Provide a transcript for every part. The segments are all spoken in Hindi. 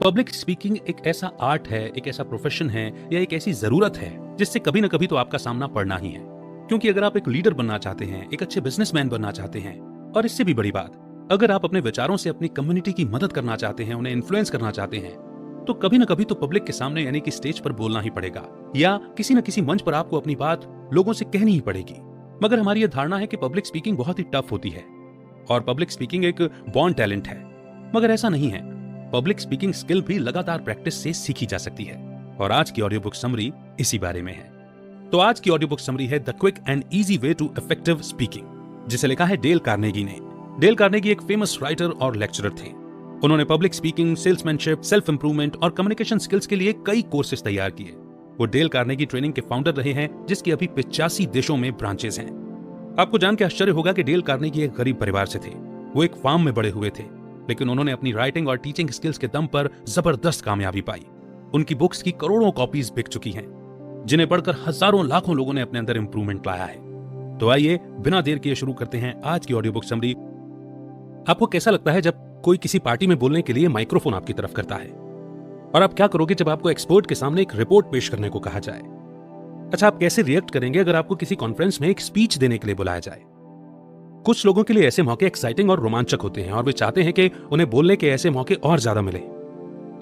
पब्लिक स्पीकिंग एक ऐसा आर्ट है, एक ऐसा प्रोफेशन है या एक ऐसी जरूरत है जिससे कभी ना कभी तो आपका सामना पड़ना ही है। क्योंकि अगर आप एक लीडर बनना चाहते हैं, एक अच्छे बिजनेसमैन बनना चाहते हैं, और इससे भी बड़ी बात, अगर आप अपने विचारों से अपनी कम्युनिटी की मदद करना चाहते हैं, उन्हें इन्फ्लुएंस करना चाहते हैं, तो कभी ना कभी तो पब्लिक के सामने यानी कि स्टेज पर बोलना ही पड़ेगा, या किसी न किसी मंच पर आपको अपनी बात लोगों से कहनी ही पड़ेगी। मगर हमारी यह धारणा है कि पब्लिक स्पीकिंग बहुत ही टफ होती है और पब्लिक स्पीकिंग एक बॉर्न टैलेंट है। मगर ऐसा नहीं है। पब्लिक स्पीकिंग स्किल भी लगातार प्रैक्टिस से सीखी जा सकती है, और आज की ऑडियो बुक समरी इसी बारे में है। तो आज की ऑडियो बुक समरी है the quick and easy way to effective speaking, जिसे लिखा है डेल कार्नेगी ने। डेल कार्नेगी एक फेमस राइटर और लेक्चरर थे। उन्होंने public speaking, salesmanship, self improvement और कम्युनिकेशन स्किल्स के लिए कई कोर्सेज तैयार किए। वो डेल कार्नेगी ट्रेनिंग के फाउंडर रहे हैं, जिसकी अभी 85 देशों में ब्रांचेस हैं। आपको जान के आश्चर्य होगा कि डेल कार्नेगी एक गरीब परिवार से थे। वो एक फार्म में बड़े हुए थे, लेकिन उन्होंने अपनी राइटिंग और टीचिंग स्किल्स के दम पर जबरदस्त कामयाबी पाई। उनकी बुक्स की करोड़ों कॉपीज बिक चुकी हैं, जिन्हें पढ़कर हजारों लाखों लोगं ने अपने अंदर इंप्रूवमेंट लाया है। तो आइए बिना देर किए शुरू करते हैं आज की ऑडियो बुक समरी। आपको कैसा लगता है जब कोई किसी पार्टी में बोलने के लिए माइक्रोफोन आपकी तरफ करता है? और आप क्या करोगे जब आपको एक्सपर्ट के सामने एक रिपोर्ट पेश करने को कहा जाए? अच्छा, आप कैसे रिएक्ट करेंगे अगर आपको किसी कॉन्फ्रेंस में एक स्पीच देने के लिए बुलाया जाए? कुछ लोगों के लिए ऐसे मौके एक्साइटिंग और रोमांचक होते हैं और वे चाहते हैं कि उन्हें बोलने के ऐसे मौके और ज्यादा मिले।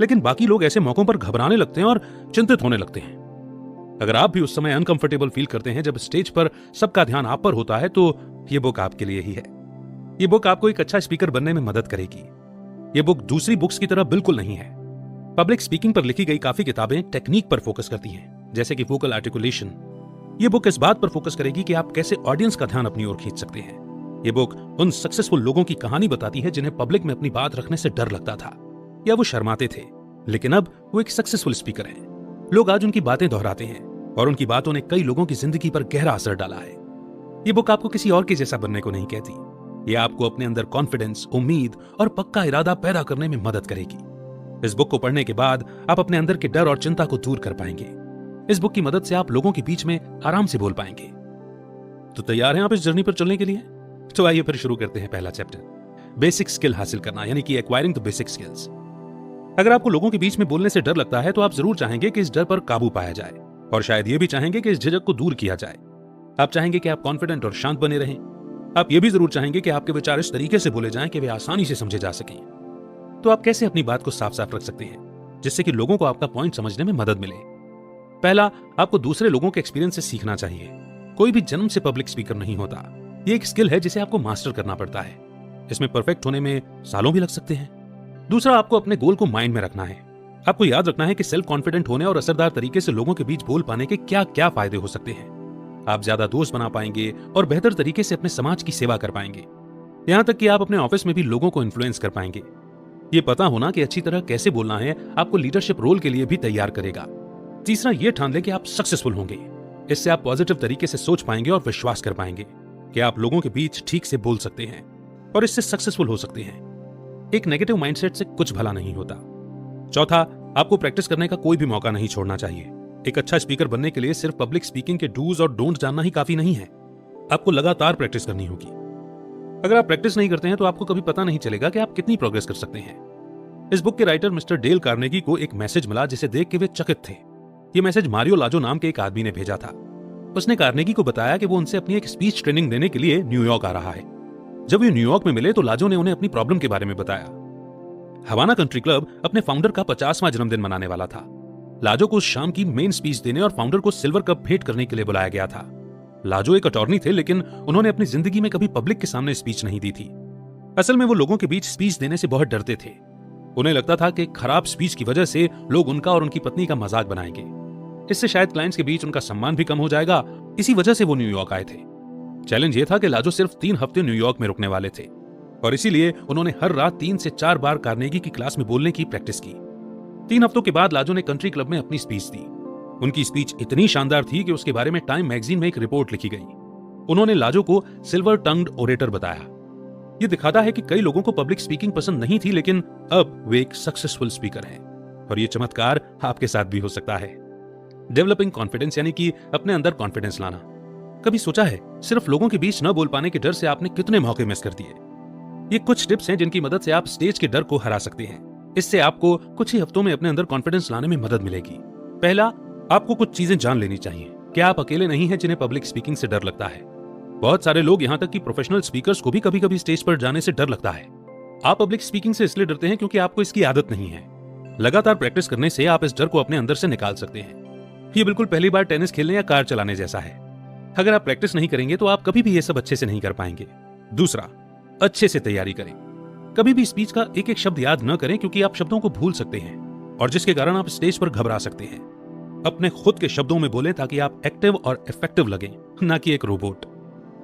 लेकिन बाकी लोग ऐसे मौकों पर घबराने लगते हैं और चिंतित होने लगते हैं। अगर आप भी उस समय अनकंफर्टेबल फील करते हैं जब स्टेज पर सबका ध्यान आप पर होता है, तो ये बुक आपके लिए ही है। ये बुक आपको एक अच्छा स्पीकर बनने में मदद करेगी। ये बुक दूसरी बुक्स की तरह बिल्कुल नहीं है। पब्लिक स्पीकिंग पर लिखी गई काफी किताबें टेक्निक पर फोकस करती हैं, जैसे कि वोकल आर्टिकुलेशन। ये बुक इस बात पर फोकस करेगी कि आप कैसे ऑडियंस का ध्यान अपनी ओर खींच सकते हैं। ये बुक उन सक्सेसफुल लोगों की कहानी बताती है जिन्हें पब्लिक में अपनी बात रखने से डर लगता था या वो शर्माते थे, लेकिन अब वो एक सक्सेसफुल स्पीकर हैं। लोग आज उनकी बातें दोहराते हैं और उनकी बातों ने कई लोगों की जिंदगी पर गहरा असर डाला है। ये बुक आपको किसी और के जैसा बनने को नहीं कहती। ये आपको अपने अंदर कॉन्फिडेंस, उम्मीद और पक्का इरादा पैदा करने में मदद करेगी। इस बुक को पढ़ने के बाद आप अपने अंदर के डर और चिंता को दूर कर पाएंगे। इस बुक की मदद से आप लोगों के बीच में आराम से बोल पाएंगे। तो तैयार हैं आप इस जर्नी पर चलने के लिए? तो आइए फिर शुरू करते हैं पहला चैप्टर, बेसिक स्किल हासिल करना, यानी कि एक्वायरिंग द बेसिक स्किल्स। अगर आपको लोगों के बीच में बोलने से डर लगता है, तो आप जरूर चाहेंगे कि इस डर पर काबू पाया जाए, और शायद ये भी चाहेंगे कि इस झिझक को दूर किया जाए। आप चाहेंगे कि आप कॉन्फिडेंट और शांत बने रहें। आप ये भी जरूर चाहेंगे कि आपके विचार इस तरीके से बोले जाएं कि वे आसानी से समझे जा सकें। तो आप कैसे अपनी बात को साफ साफ रख सकते हैं जिससे कि लोगों को आपका पॉइंट समझने में मदद मिले? पहला, आपको दूसरे लोगों के एक्सपीरियंस से सीखना चाहिए। कोई भी जन्म से पब्लिक स्पीकर नहीं होता। ये एक स्किल है जिसे आपको मास्टर करना पड़ता है। इसमें परफेक्ट होने में सालों भी लग सकते हैं। दूसरा, आपको अपने गोल को माइंड में रखना है। आपको याद रखना है कि सेल्फ कॉन्फिडेंट होने और असरदार तरीके से लोगों के बीच बोल पाने के क्या क्या फायदे हो सकते हैं। आप ज्यादा दोस्त बना पाएंगे और बेहतर तरीके से अपने समाज की सेवा कर पाएंगे। यहां तक कि आप अपने ऑफिस में भी लोगों को इन्फ्लुएंस कर पाएंगे। ये पता होना कि अच्छी तरह कैसे बोलना है आपको लीडरशिप रोल के लिए भी तैयार करेगा। तीसरा, ये ठान ले कि आप सक्सेसफुल होंगे। इससे आप पॉजिटिव तरीके से सोच पाएंगे और विश्वास कर पाएंगे कि आप लोगों के बीच ठीक से बोल सकते हैं और इससे सक्सेसफुल हो सकते हैं। एक नेगेटिव माइंडसेट से कुछ भला नहीं होता। चौथा, आपको प्रैक्टिस करने का कोई भी मौका नहीं छोड़ना चाहिए। एक अच्छा स्पीकर बनने के लिए सिर्फ पब्लिक स्पीकिंग के डूज और डोंट जानना ही काफी नहीं है। आपको लगातार प्रैक्टिस करनी होगी। अगर आप प्रैक्टिस नहीं करते हैं तो आपको कभी पता नहीं चलेगा कि आप कितनी प्रोग्रेस कर सकते हैं। इस बुक के राइटर मिस्टर डेल कार्नेगी को एक मैसेज मिला जिसे देख के वे चकित थे। ये मैसेज मारियो लाजो नाम के एक आदमी ने भेजा था। उसने कार्नेगी को बताया कि वो उनसे अपनी एक स्पीच ट्रेनिंग देने के लिए न्यूयॉर्क आ रहा है। जब वे न्यूयॉर्क में मिले तो लाजो ने उन्हें अपनी प्रॉब्लम के बारे में बताया। हवाना कंट्री क्लब अपने फाउंडर का 50वां जन्मदिन मनाने वाला था। लाजो को उस शाम की मेन स्पीच देने और फाउंडर को सिल्वर कप भेंट करने के लिए बुलाया गया था। लाजो एक अटॉर्नी थे, लेकिन उन्होंने अपनी जिंदगी में कभी पब्लिक के सामने स्पीच नहीं दी थी। असल में वो लोगों के बीच स्पीच देने से बहुत डरते थे। उन्हें लगता था कि खराब स्पीच की वजह से लोग उनका और उनकी पत्नी का मजाक बनाएंगे। इससे शायद क्लाइंट्स के बीच उनका सम्मान भी कम हो जाएगा। इसी वजह से वो न्यूयॉर्क आए थे। चैलेंज ये था कि लाजो सिर्फ 3 हफ्ते न्यूयॉर्क में रुकने वाले थे और इसीलिए उन्होंने हर रात 3 से 4 बार कार्नेगी की क्लास में बोलने की प्रैक्टिस की। 3 हफ्तों के बाद लाजो ने कंट्री क्लब में अपनी स्पीच दी। उनकी स्पीच इतनी शानदार थी कि उसके बारे में टाइम मैगजीन में एक रिपोर्ट लिखी गई। उन्होंने लाजो को सिल्वर टंग्ड ओरेटर बताया। यह दिखाता है कि कई लोगों को पब्लिक स्पीकिंग पसंद नहीं थी, लेकिन अब वे एक सक्सेसफुल स्पीकर हैं और यह चमत्कार आपके साथ भी हो सकता है। डेवलपिंग कॉन्फिडेंस, यानी कि अपने अंदर कॉन्फिडेंस लाना। कभी सोचा है सिर्फ लोगों के बीच न बोल पाने के डर से आपने कितने मौके मिस कर दिए? ये कुछ टिप्स हैं जिनकी मदद से आप स्टेज के डर को हरा सकते हैं। इससे आपको कुछ ही हफ्तों में अपने अंदर कॉन्फिडेंस लाने में मदद मिलेगी। पहला, आपको कुछ चीजें जान लेनी चाहिए कि आप अकेले नहीं हैं जिन्हें पब्लिक स्पीकिंग से डर लगता है। बहुत सारे लोग, यहाँ तक कि प्रोफेशनल स्पीकर्स को भी कभी कभी स्टेज पर जाने से डर लगता है। आप पब्लिक स्पीकिंग से इसलिए डरते हैं क्योंकि आपको इसकी आदत नहीं है। लगातार प्रैक्टिस करने से आप इस डर को अपने अंदर से निकाल सकते हैं। ये बिल्कुल पहली बार टेनिस खेलने या कार चलाने जैसा है। अगर आप प्रैक्टिस नहीं करेंगे तो आप कभी भी ये सब अच्छे से नहीं कर पाएंगे। दूसरा, अच्छे से तैयारी करें। कभी भी स्पीच का एक एक शब्द याद न करें क्योंकि आप शब्दों को भूल सकते हैं और जिसके कारण आप स्टेज पर घबरा सकते हैं। अपने खुद के शब्दों में बोलें ताकि आप एक्टिव और इफेक्टिव लगें, ना कि एक रोबोट।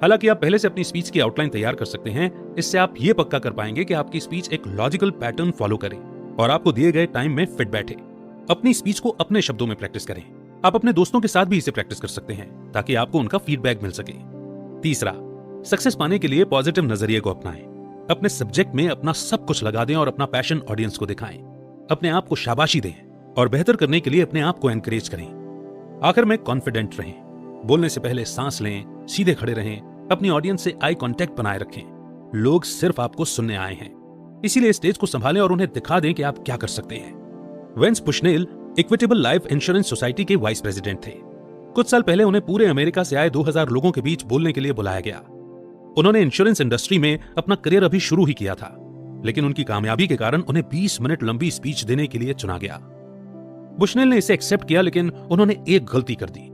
हालांकि आप पहले से अपनी स्पीच की आउटलाइन तैयार कर सकते हैं। इससे आप ये पक्का कर पाएंगे कि आपकी स्पीच एक लॉजिकल पैटर्न फॉलो करे और आपको दिए गए टाइम में फिट बैठे। अपनी स्पीच को अपने शब्दों में प्रैक्टिस करें। आप अपने दोस्तों के साथ भी इसे प्रैक्टिस कर सकते हैं ताकि आपको उनका फीडबैक मिल सके। तीसरा, सक्सेस पाने के लिए पॉजिटिव नजरिए को अपनाएं। अपने सब्जेक्ट में अपना सब कुछ लगा दें और अपना पैशन ऑडियंस को दिखाएं। अपने आप को शाबाशी दें और बेहतर करने के लिए अपने आप को एनकरेज करें। आखिर में कॉन्फिडेंट रहें। बोलने से पहले सांस लें, सीधे खड़े रहें, अपनी ऑडियंस से आई कांटेक्ट बनाए रखें। लोग सिर्फ आपको सुनने आए हैं, इसीलिए स्टेज को संभालें और उन्हें दिखा दें कि आप क्या कर सकते हैं। Vance Bushnell Equitable Life Insurance Society के वाइस प्रेसिडेंट थे। कुछ साल पहले उन्हें पूरे अमेरिका से आए 2000 लोगों के बीच बोलने के लिए बुलाया गया। उन्होंने इंश्योरेंस इंडस्ट्री में अपना करियर अभी शुरू ही किया था, लेकिन उनकी कामयाबी के कारण उन्हें 20 मिनट लंबी स्पीच देने के लिए चुना गया। बुशनेल ने इसे एक्सेप्ट किया, लेकिन उन्होंने एक गलती कर दी।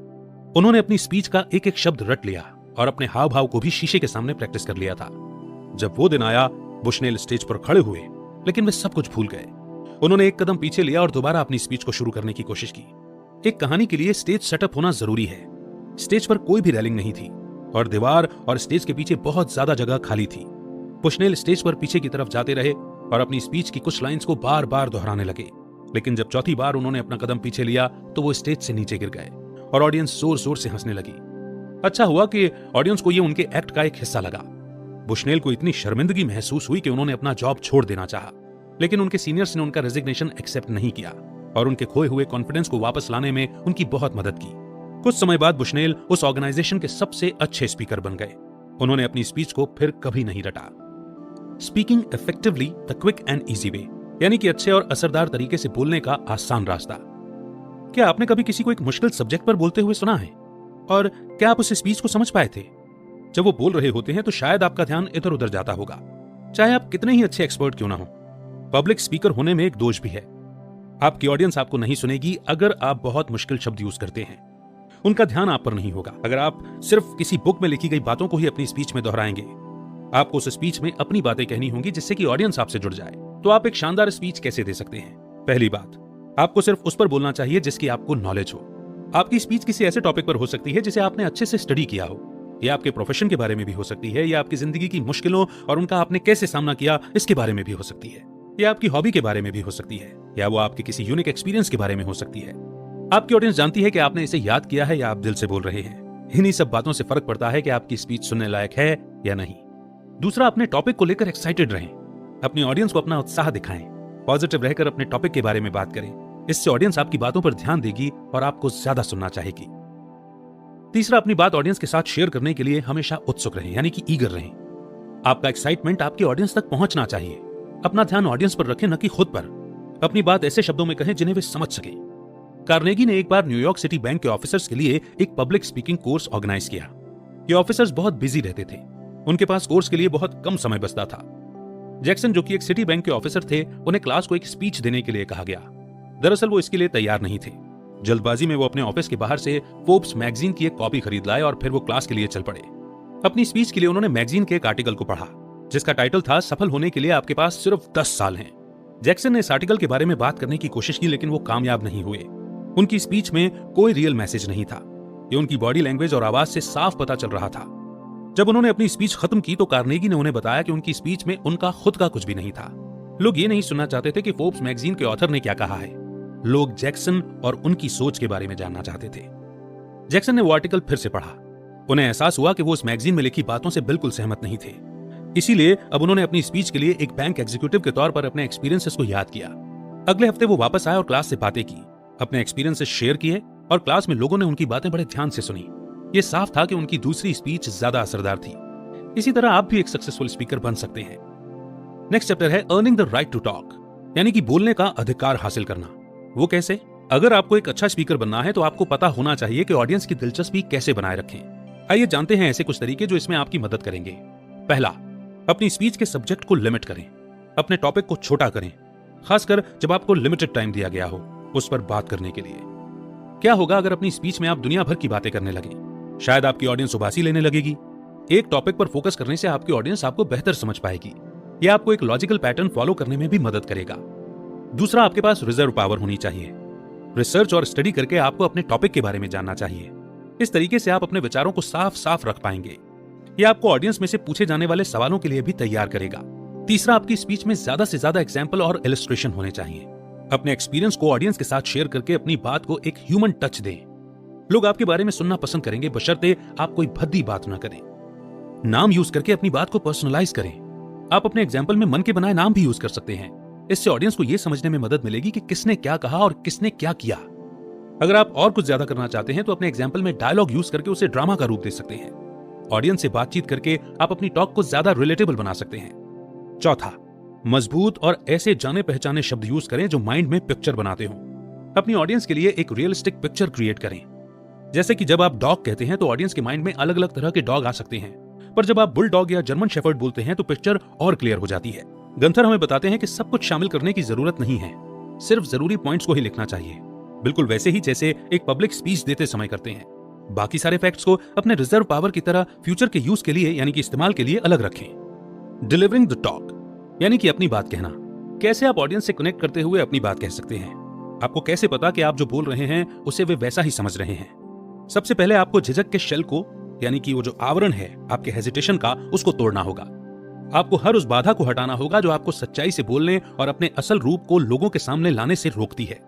उन्होंने अपनी स्पीच का एक एक शब्द रट लिया और अपने हाव भाव को भी शीशे के सामने प्रैक्टिस कर लिया था। जब वो दिन आया, बुशनेल स्टेज पर खड़े हुए, लेकिन वे सब कुछ भूल गए। उन्होंने एक कदम पीछे लिया और दोबारा अपनी स्पीच को शुरू करने की कोशिश की। एक कहानी के लिए स्टेज सेटअप होना जरूरी है। स्टेज पर कोई भी रेलिंग नहीं थी और दीवार और स्टेज के पीछे बहुत ज्यादा जगह खाली थी। बुशनेल स्टेज पर पीछे की तरफ जाते रहे और अपनी स्पीच की कुछ लाइंस को बार बार दोहराने लगे, लेकिन जब चौथी बार उन्होंने अपना कदम पीछे लिया तो वो स्टेज से नीचे गिर गए और ऑडियंस जोर जोर से हंसने लगी। अच्छा हुआ कि ऑडियंस को ये उनके एक्ट का एक हिस्सा लगा। बुशनेल को इतनी शर्मिंदगी महसूस हुई कि उन्होंने अपना जॉब छोड़ देना चाहा, लेकिन उनके सीनियर्स ने उनका रेजिग्नेशन एक्सेप्ट नहीं किया और उनके खोए हुए कॉन्फिडेंस को वापस लाने में उनकी बहुत मदद की। कुछ समय बाद बुशनेल उस ऑर्गेनाइजेशन के सबसे अच्छे स्पीकर बन गए। उन्होंने अपनी स्पीच को फिर कभी नहीं रटा। Speaking effectively the quick and easy way, यानी कि अच्छे और असरदार तरीके से बोलने का आसान रास्ता। क्या आपने कभी किसी को एक मुश्किल सब्जेक्ट पर बोलते हुए सुना है? और क्या आप उस स्पीच को समझ पाए थे? जब वो बोल रहे होते हैं तो शायद आपका ध्यान इधर उधर जाता होगा, चाहे आप कितने ही अच्छे एक्सपर्ट क्यों ना हो। पब्लिक स्पीकर होने में एक दोष भी है। आपकी ऑडियंस आपको नहीं सुनेगी अगर आप बहुत मुश्किल शब्द यूज करते हैं। उनका ध्यान आप पर नहीं होगा अगर आप सिर्फ किसी बुक में लिखी गई बातों को ही अपनी स्पीच में दोहराएंगे। आपको उस स्पीच में अपनी बातें कहनी होंगी जिससे कि ऑडियंस आपसे जुड़ जाए। तो आप एक शानदार स्पीच कैसे दे सकते हैं? पहली बात, आपको सिर्फ उस पर बोलना चाहिए जिसकी आपको नॉलेज हो। आपकी स्पीच किसी ऐसे टॉपिक पर हो सकती है जिसे आपने अच्छे से स्टडी किया हो। यह आपके प्रोफेशन के बारे में भी हो सकती है, या आपकी जिंदगी की मुश्किलों और उनका आपने कैसे सामना किया इसके बारे में भी हो सकती है, या आपकी हॉबी के बारे में भी हो सकती है, या वो आपके किसी यूनिक एक्सपीरियंस के बारे में हो सकती है। आपकी ऑडियंस जानती है कि आपने इसे याद किया है या आप दिल से बोल रहे हैं। इन्हीं सब बातों से फर्क पड़ता है कि आपकी स्पीच सुनने लायक है या नहीं। दूसरा, अपने टॉपिक को लेकर एक्साइटेड रहें। अपनी ऑडियंस को अपना उत्साह दिखाएं। पॉजिटिव रहकर अपने टॉपिक के बारे में बात करें। इससे ऑडियंस आपकी बातों पर ध्यान देगी और आपको ज्यादा सुनना चाहेगी। तीसरा, अपनी बात ऑडियंस के साथ शेयर करने के लिए हमेशा उत्सुक रहें, यानी कि ईगर रहें। आपका एक्साइटमेंट आपकी ऑडियंस तक पहुंचना चाहिए। अपना ध्यान ऑडियंस पर रखें, न कि खुद पर। अपनी बात ऐसे शब्दों में कहें जिन्हें वे समझ सके। कार्नेगी ने एक बार न्यूयॉर्क सिटी बैंक के ऑफिसर्स के लिए एक पब्लिक स्पीकिंग कोर्स ऑर्गेनाइज किया। ये ऑफिसर्स बहुत बिजी रहते थे, उनके पास कोर्स के लिए बहुत कम समय बचता था। जैक्सन, जो कि एक सिटी बैंक के ऑफिसर थे, उन्हें क्लास को एक स्पीच देने के लिए कहा गया। दरअसल वो इसके लिए तैयार नहीं थे। जल्दबाजी में वो अपने ऑफिस के बाहर से फोर्ब्स मैगजीन की एक कॉपी खरीद लाए और फिर वो क्लास के लिए चल पड़े। अपनी स्पीच के लिए उन्होंने मैगजीन के एक आर्टिकल को पढ़ा जिसका टाइटल था, सफल होने के लिए आपके पास सिर्फ 10 साल हैं। जैक्सन ने इस आर्टिकल के बारे में बात करने की कोशिश की, लेकिन वो कामयाब नहीं हुए। उनकी स्पीच में कोई रियल मैसेज नहीं था। ये उनकी बॉडी लैंग्वेज और आवाज से साफ पता चल रहा था। जब उन्होंने अपनी स्पीच खत्म की तो कार्नेगी ने उन्हें बताया कि उनकी स्पीच में उनका खुद का कुछ भी नहीं था। लोग ये नहीं सुनना चाहते थे कि फोर्ब्स मैगजीन के ऑथर ने क्या कहा है। लोग जैक्सन और उनकी सोच के बारे में जानना चाहते थे। जैक्सन ने वो आर्टिकल फिर से पढ़ा। उन्हें एहसास हुआ कि वो उस मैगजीन में लिखी बातों से बिल्कुल सहमत नहीं थे। इसीलिए अब उन्होंने अपनी स्पीच के लिए एक बैंक एग्जीक्यूटिव के तौर पर अपने एक्सपीरियंसेस को याद किया। अगले हफ्ते वो वापस आए और क्लास से बातें की, अपने एक्सपीरियंसेस शेयर किए और क्लास में लोगों ने उनकी बातें बड़े ध्यान से सुनी। ये साफ था कि उनकी दूसरी स्पीच ज्यादा असरदार थी। इसी तरह आप भी एक सक्सेसफुल स्पीकर बन सकते हैं। नेक्स्ट चैप्टर है earning the right to talk. यानी कि बोलने का अधिकार हासिल करना। वो कैसे? अगर आपको एक अच्छा स्पीकर बनना है तो आपको पता होना चाहिए कि ऑडियंस की दिलचस्पी कैसे बनाए रखें। आइए जानते हैं ऐसे कुछ तरीके जो इसमें आपकी मदद करेंगे। पहला, अपनी स्पीच के सब्जेक्ट को लिमिट करें। अपने टॉपिक को छोटा करें, खासकर जब आपको लिमिटेड टाइम दिया गया हो उस पर बात करने के लिए। क्या होगा अगर अपनी स्पीच में आप दुनिया भर की बातें करने लगे? शायद आपकी ऑडियंस उबासी लेने लगेगी। एक टॉपिक पर फोकस करने से आपकी ऑडियंस आपको बेहतर समझ पाएगी। यह आपको एक लॉजिकल पैटर्न फॉलो करने में भी मदद करेगा। दूसरा, आपके पास रिजर्व पावर होनी चाहिए। रिसर्च और स्टडी करके आपको अपने टॉपिक के बारे में जानना चाहिए। इस तरीके से आप अपने विचारों को साफ साफ रख पाएंगे। यह आपको ऑडियंस में से पूछे जाने वाले सवालों के लिए भी तैयार करेगा। तीसरा, आपकी स्पीच में ज्यादा से ज्यादा एग्जाम्पल और इलस्ट्रेशन होने चाहिए। अपने एक्सपीरियंस को ऑडियंस के साथ शेयर करके अपनी बात को एक ह्यूमन टच दें। लोग आपके बारे में सुनना पसंद करेंगे, बशर्ते आप कोई भद्दी बात ना करें। नाम यूज करके अपनी बात को पर्सनलाइज करें। आप अपने एग्जाम्पल में मन के बनाए नाम भी यूज कर सकते हैं। इससे ऑडियंस को यह समझने में मदद मिलेगी कि किसने क्या कहा और किसने क्या किया। अगर आप और कुछ ज्यादा करना चाहते हैं तो अपने एग्जाम्पल में डायलॉग यूज करके उसे ड्रामा का रूप दे सकते हैं। ऑडियंस से बातचीत करके आप अपनी टॉक को ज्यादा रिलेटेबल बना सकते हैं। चौथा, मजबूत और ऐसे जाने पहचाने शब्द यूज करें जो माइंड में पिक्चर बनाते हो। अपनी ऑडियंस के लिए एक रियलिस्टिक पिक्चर क्रिएट करें। जैसे कि जब आप डॉग कहते हैं तो ऑडियंस के माइंड में अलग अलग तरह के डॉग आ सकते हैं, पर जब आप बुल डॉग या जर्मन शेफर्ड बोलते हैं तो पिक्चर और क्लियर हो जाती है। गंथर हमें बताते हैं कि सब कुछ शामिल करने की जरूरत नहीं है, सिर्फ जरूरी पॉइंट्स को ही लिखना चाहिए, बिल्कुल वैसे ही जैसे एक पब्लिक स्पीच देते समय करते हैं। बाकी सारे फैक्ट्स को अपने रिजर्व पावर की तरह फ्यूचर के यूज के लिए यानी कि इस्तेमाल के लिए अलग रखें। डिलीवरिंग द टॉक यानी कि अपनी बात कहना। कैसे आप ऑडियंस से कनेक्ट करते हुए अपनी बात कह सकते हैं? आपको कैसे पता कि आप जो बोल रहे हैं उसे वे वैसा ही समझ रहे हैं? सबसे पहले आपको झिझक के शेल को यानी कि वो जो आवरण है आपके हेजिटेशन का, उसको तोड़ना होगा। आपको हर उस बाधा को हटाना होगा जो आपको सच्चाई से बोलने और अपने असल रूप को लोगों के सामने लाने से रोकती है।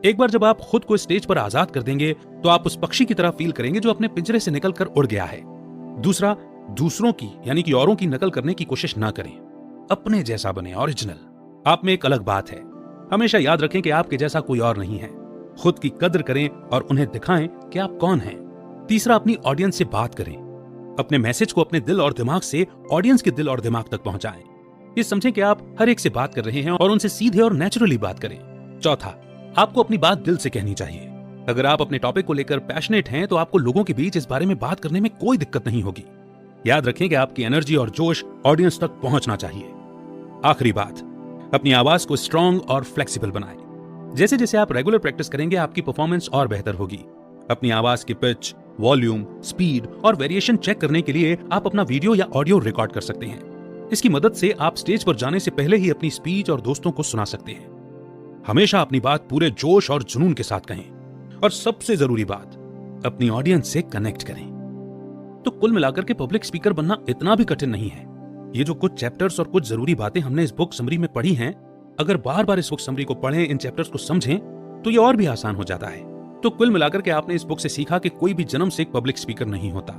एक बार जब आप खुद को स्टेज पर आजाद कर देंगे तो आप उस पक्षी की तरह फील करेंगे जो अपने पिंजरे से निकलकर उड़ गया है। दूसरा, दूसरों की यानी कि औरों की नकल करने की कोशिश ना करें। अपने जैसा बने, ओरिजिनल। आप में एक अलग बात है। हमेशा याद रखें कि आपके जैसा कोई और नहीं है। खुद की कद्र करें और उन्हें दिखाएं कि आप कौन हैं। तीसरा, अपनी ऑडियंस से बात करें। अपने मैसेज को अपने दिल और दिमाग से ऑडियंस के दिल और दिमाग तक पहुंचाएं। ये समझें कि आप हर एक से बात कर रहे हैं और उनसे सीधे और नेचुरली बात करें। चौथा, आपको अपनी बात दिल से कहनी चाहिए। अगर आप अपने टॉपिक को लेकर पैशनेट हैं तो आपको लोगों के बीच इस बारे में बात करने में कोई दिक्कत नहीं होगी। याद रखें कि आपकी एनर्जी और जोश ऑडियंस तक पहुंचना चाहिए। आखिरी बात, अपनी आवाज को स्ट्रॉन्ग और फ्लेक्सिबल बनाएं। जैसे जैसे आप रेगुलर प्रैक्टिस करेंगे आपकी परफॉर्मेंस और बेहतर होगी। अपनी आवाज की पिच, वॉल्यूम, स्पीड और वेरिएशन चेक करने के लिए आप अपना वीडियो या ऑडियो रिकॉर्ड कर सकते हैं। इसकी मदद से आप स्टेज पर जाने से पहले ही अपनी स्पीच और दोस्तों को सुना सकते हैं। हमेशा अपनी बात पूरे जोश और जुनून के साथ कहें और सबसे जरूरी बात, अपनी ऑडियंस से कनेक्ट करें। तो कुल मिलाकर के पब्लिक स्पीकर बनना इतना भी कठिन नहीं है। ये जो कुछ चैप्टर्स और कुछ जरूरी बातें हमने इस बुक समरी में पढ़ी हैं, अगर बार बार इस बुक समरी को पढ़ें, इन चैप्टर्स को समझें तो ये और भी आसान हो जाता है। तो कुल मिलाकर के आपने इस बुक से सीखा कि कोई भी जन्म से एक पब्लिक स्पीकर नहीं होता।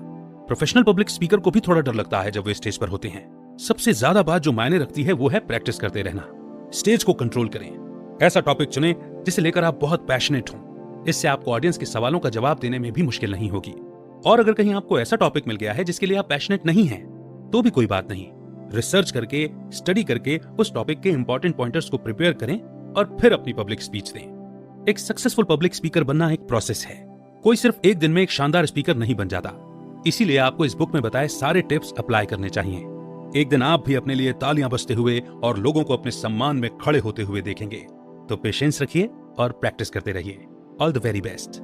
प्रोफेशनल पब्लिक स्पीकर को भी थोड़ा डर लगता है जब वे स्टेज पर होते हैं। सबसे ज्यादा बात जो मायने रखती है वो है प्रैक्टिस करते रहना। स्टेज को कंट्रोल करें। ऐसा टॉपिक चुनें जिसे लेकर आप बहुत पैशनेट हों। इससे आपको ऑडियंस के सवालों का जवाब देने में भी मुश्किल नहीं होगी। और अगर कहीं आपको ऐसा टॉपिक मिल गया है जिसके लिए आप पैशनेट नहीं हैं, तो भी कोई बात नहीं। रिसर्च करके, स्टडी करके उस टॉपिक के इंपॉर्टेंट पॉइंटर्स को प्रिपेयर करें और फिर अपनी पब्लिक स्पीच दें। एक सक्सेसफुल पब्लिक स्पीकर बनना एक प्रोसेस है। कोई सिर्फ एक दिन में एक शानदार स्पीकर नहीं बन जाता। इसीलिए आपको इस बुक में बताए सारे टिप्स अप्लाई करने चाहिए। एक दिन आप भी अपने लिए तालियां बजते हुए और लोगों को अपने सम्मान में खड़े होते हुए देखेंगे। तो पेशेंस रखिए और प्रैक्टिस करते रहिए। All the very best.